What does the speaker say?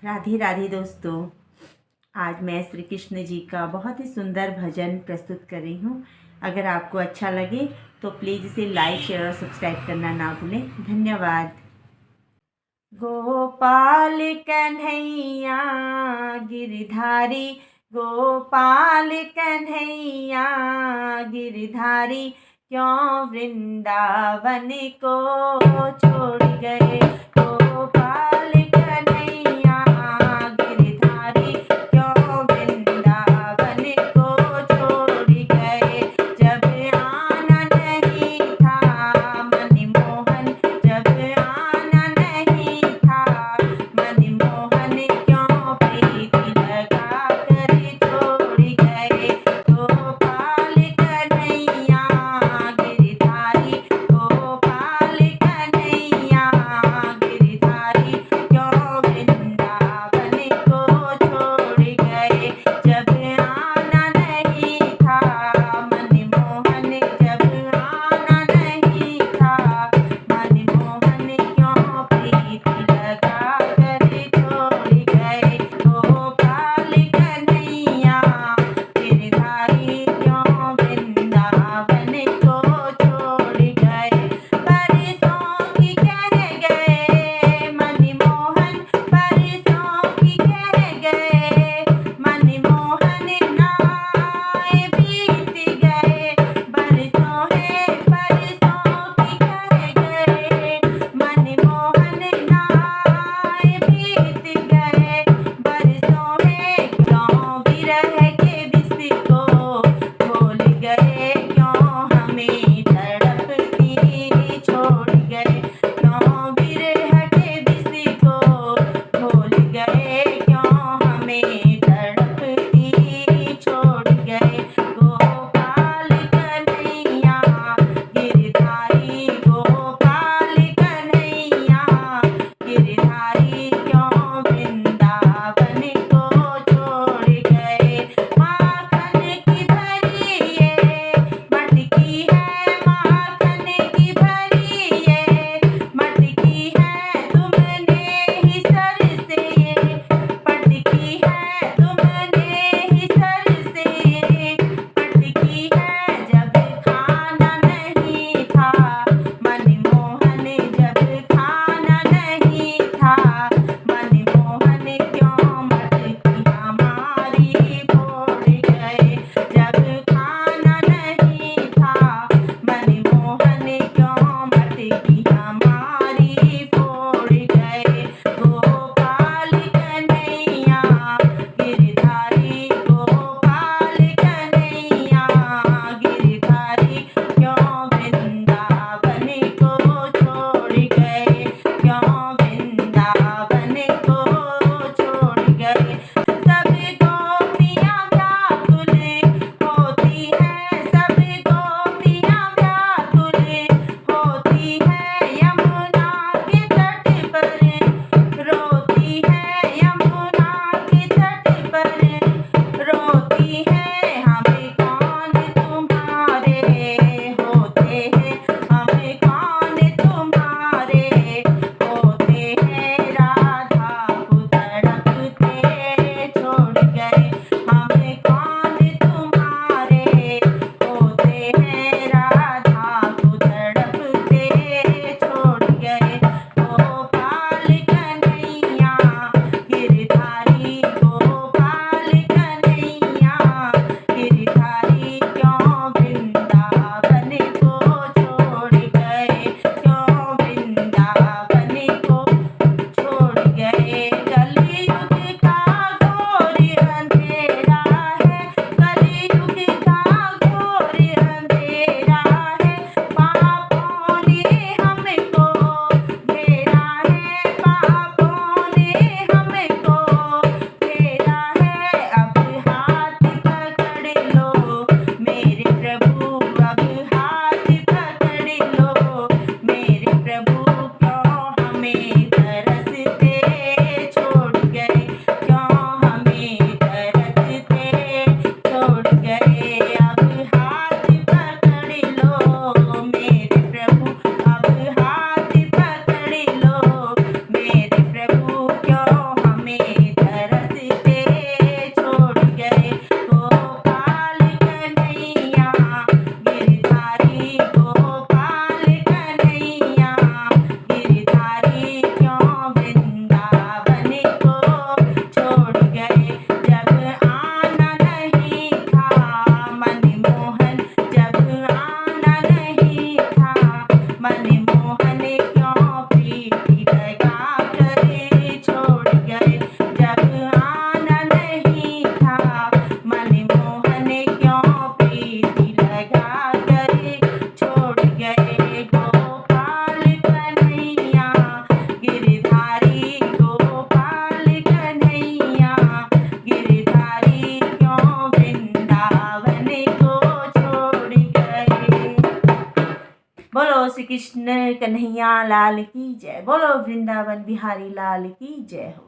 राधे राधे दोस्तों। आज मैं श्री कृष्ण जी का बहुत ही सुंदर भजन प्रस्तुत कर रही हूँ। अगर आपको अच्छा लगे तो प्लीज़ इसे लाइक शेयर और सब्सक्राइब करना ना भूलें। धन्यवाद। गोपाल कन्हैया गिरधारी, गोपाल कन्हैया गिरधारी, क्यों वृंदावन को छोड़ गए। गोपाल कन्हैया गिरधारी, क्यों वृंदावन को छोड़ गए। जब आना नहीं था मनमोहन, जब आना नहीं था मनमोहन, क्यों प्रीति लगा कर छोड़ गए। गोपाल कन्हैया गिरधारी, गोपाल कन्हैया गिरधारी। कृष्ण कन्हैया लाल की जय। बोलो वृंदावन बिहारी लाल की जय हो।